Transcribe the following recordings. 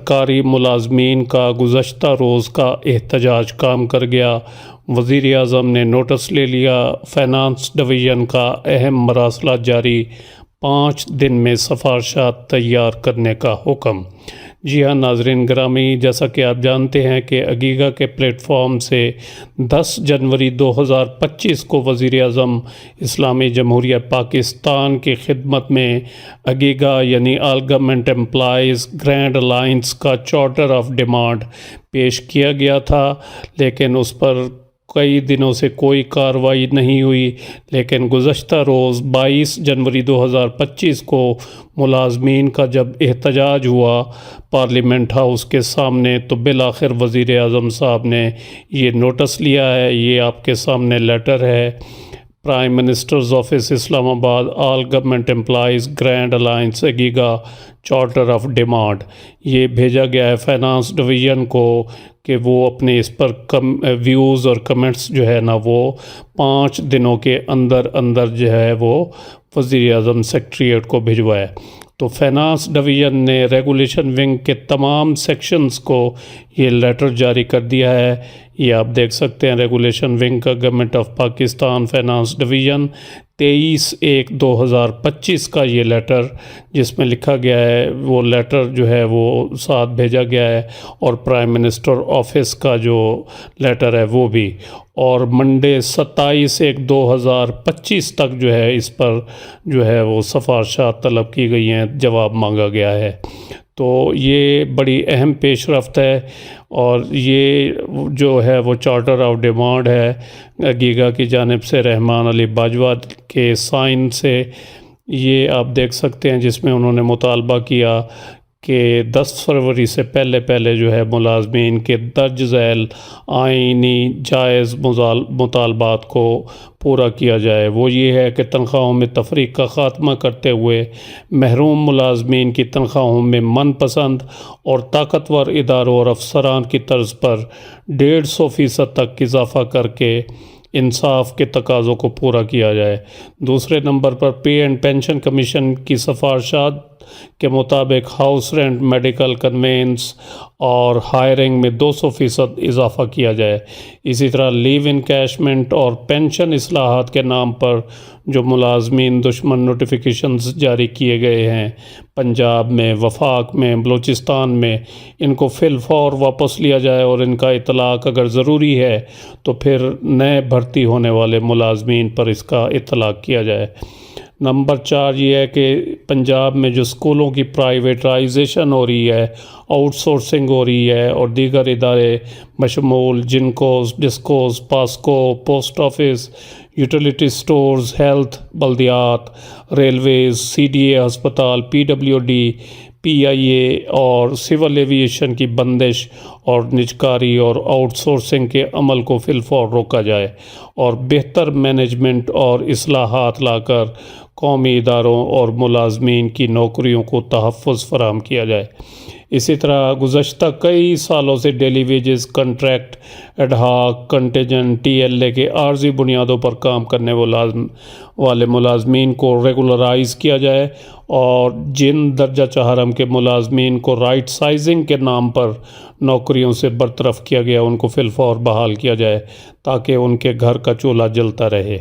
سرکاری ملازمین کا گزشتہ روز کا احتجاج کام کر گیا۔ وزیر اعظم نے نوٹس لے لیا، فائنانس ڈویژن کا اہم مراسلہ جاری، 5 دن میں سفارشات تیار کرنے کا حکم۔ جی ہاں ناظرین گرامی، جیسا کہ آپ جانتے ہیں کہ اگیگا کے پلیٹ فارم سے 10 جنوری 2025 کو وزیر اعظم اسلامی جمہوریہ پاکستان کی خدمت میں اگیگا یعنی آل گورنمنٹ امپلائیز گرینڈ الائنس کا چارٹر آف ڈیمانڈ پیش کیا گیا تھا، لیکن اس پر کئی دنوں سے کوئی کارروائی نہیں ہوئی۔ لیکن گزشتہ روز 22 جنوری 2025 کو ملازمین کا جب احتجاج ہوا پارلیمنٹ ہاؤس کے سامنے، تو بالآخر وزیر اعظم صاحب نے یہ نوٹس لیا ہے۔ یہ آپ کے سامنے لیٹر ہے، prime ministers office Islamabad, all government employees grand alliance AGEGA charter of demand. یہ بھیجا گیا ہے فائنانس ڈویژن کو کہ وہ اپنے اس پر ویوز اور کمنٹس جو ہے نا وہ 5 دنوں کے اندر جو ہے وہ وزیر اعظم سیکریٹریٹ کو بھجوائے۔ تو فائنانس ڈویژن نے ریگولیشن ونگ کے تمام سیکشنز کو یہ لیٹر جاری کر دیا ہے۔ یہ آپ دیکھ سکتے ہیں ریگولیشن ونگ کا government of Pakistan finance division 23/1/2025 کا یہ لیٹر، جس میں لکھا گیا ہے، وہ لیٹر جو ہے وہ ساتھ بھیجا گیا ہے، اور پرائم منسٹر آفس کا جو لیٹر ہے وہ بھی، اور منڈے 27/1/2025 تک جو ہے اس پر جو ہے وہ سفارشات طلب کی گئی ہیں، جواب مانگا گیا ہے۔ تو یہ بڑی اہم پیش رفت ہے، اور یہ جو ہے وہ چارٹر آف ڈیمانڈ ہے اگیگا کی جانب سے رحمان علی باجوہ کے سائن سے۔ یہ آپ دیکھ سکتے ہیں جس میں انہوں نے مطالبہ کیا کہ 10 فروری سے پہلے جو ہے ملازمین کے درج ذیل آئینی جائز مطالبات کو پورا کیا جائے۔ وہ یہ ہے کہ تنخواہوں میں تفریق کا خاتمہ کرتے ہوئے محروم ملازمین کی تنخواہوں میں من پسند اور طاقتور اداروں اور افسران کی طرز پر 150% تک اضافہ کر کے انصاف کے تقاضوں کو پورا کیا جائے۔ دوسرے number per pay and pension commission کی سفارشات کے مطابق ہاؤس رینٹ، میڈیکل کنوینس اور ہائرنگ میں 200% اضافہ کیا جائے۔ اسی طرح لیو انکیشمنٹ اور پینشن اصلاحات کے نام پر جو ملازمین دشمن نوٹیفیکیشنز جاری کیے گئے ہیں پنجاب میں، وفاق میں، بلوچستان میں، ان کو فی الفور واپس لیا جائے، اور ان کا اطلاق اگر ضروری ہے تو پھر نئے بھرتی ہونے والے ملازمین پر اس کا اطلاق کیا جائے۔ نمبر 4 یہ ہے کہ پنجاب میں جو اسکولوں کی پرائیویٹائزیشن ہو رہی ہے، آؤٹ سورسنگ ہو رہی ہے، اور دیگر ادارے بشمول GENCOs, DISCOs, PASSCO, post office, utility stores, health, بلدیات، ریلویز، CDA ہسپتال، PWD، PIA اور سول ایوییشن کی بندش اور نجکاری اور آؤٹ سورسنگ کے عمل کو فی الفور روکا جائے، اور بہتر مینجمنٹ اور اصلاحات لا کر قومی اداروں اور ملازمین کی نوکریوں کو تحفظ فراہم کیا جائے۔ اسی طرح گزشتہ کئی سالوں سے daily wages, contract, ad hoc, contingent, TLA کے عارضی بنیادوں پر کام کرنے والے ملازمین کو ریگولرائز کیا جائے، اور جن درجہ چہارم کے ملازمین کو رائٹ سائزنگ کے نام پر نوکریوں سے برطرف کیا گیا ان کو فی الفور بحال کیا جائے تاکہ ان کے گھر کا چولہا جلتا رہے،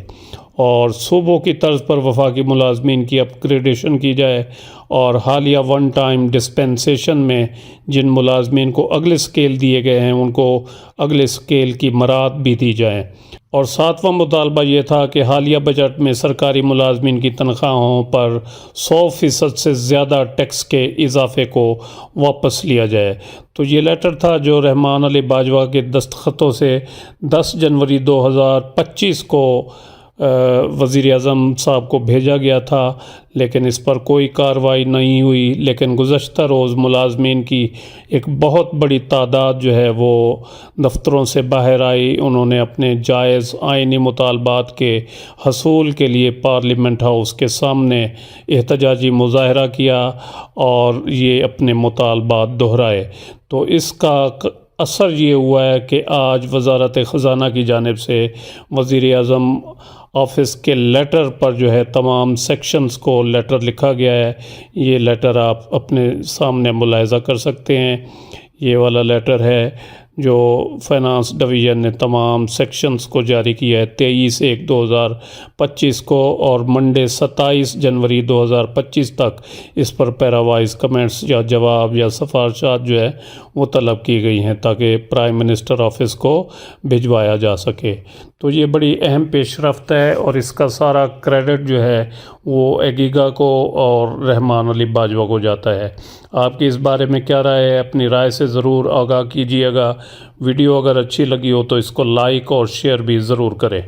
اور صوبوں کی طرز پر وفاقی ملازمین کی اپ گریڈیشن کی جائے، اور حالیہ ون ٹائم ڈسپینسیشن میں جن ملازمین کو اگلے سکیل دیے گئے ہیں ان کو اگلے سکیل کی مراعات بھی دی جائیں۔ اور 7واں مطالبہ یہ تھا کہ حالیہ بجٹ میں سرکاری ملازمین کی تنخواہوں پر 100% سے زیادہ ٹیکس کے اضافے کو واپس لیا جائے۔ تو یہ لیٹر تھا جو رحمان علی باجوہ کے دستخطوں سے 10 جنوری 2025 کو وزیر اعظم صاحب کو بھیجا گیا تھا، لیکن اس پر کوئی کارروائی نہیں ہوئی۔ لیکن گزشتہ روز ملازمین کی ایک بہت بڑی تعداد جو ہے وہ دفتروں سے باہر آئی، انہوں نے اپنے جائز آئینی مطالبات کے حصول کے لیے پارلیمنٹ ہاؤس کے سامنے احتجاجی مظاہرہ کیا اور یہ اپنے مطالبات دہرائے۔ تو اس کا اثر یہ ہوا ہے کہ آج وزارت خزانہ کی جانب سے وزیر اعظم آفس کے لیٹر پر جو ہے تمام سیکشنز کو لیٹر لکھا گیا ہے. یہ لیٹر آپ اپنے سامنے ملاحظہ کر سکتے ہیں. یہ والا لیٹر ہے جو فائنانس ڈویژن نے تمام سیکشنز کو جاری کیا ہے 23/1/2025 کو، اور منڈے 27 جنوری 2025 تک اس پر پیراوائز کمنٹس یا جواب یا سفارشات جو ہے وہ طلب کی گئی ہیں تاکہ پرائم منسٹر آفس کو بھجوایا جا سکے. تو یہ بڑی اہم پیش رفت ہے، اور اس کا سارا کریڈٹ جو ہے وہ ایگیگا کو اور رحمان علی باجوہ کو جاتا ہے. آپ کی اس بارے میں کیا رائے ہے؟ اپنی رائے سے ضرور آگاہ کیجیے گا. ویڈیو اگر اچھی لگی ہو تو اس کو لائک اور شیئر بھی ضرور کریں.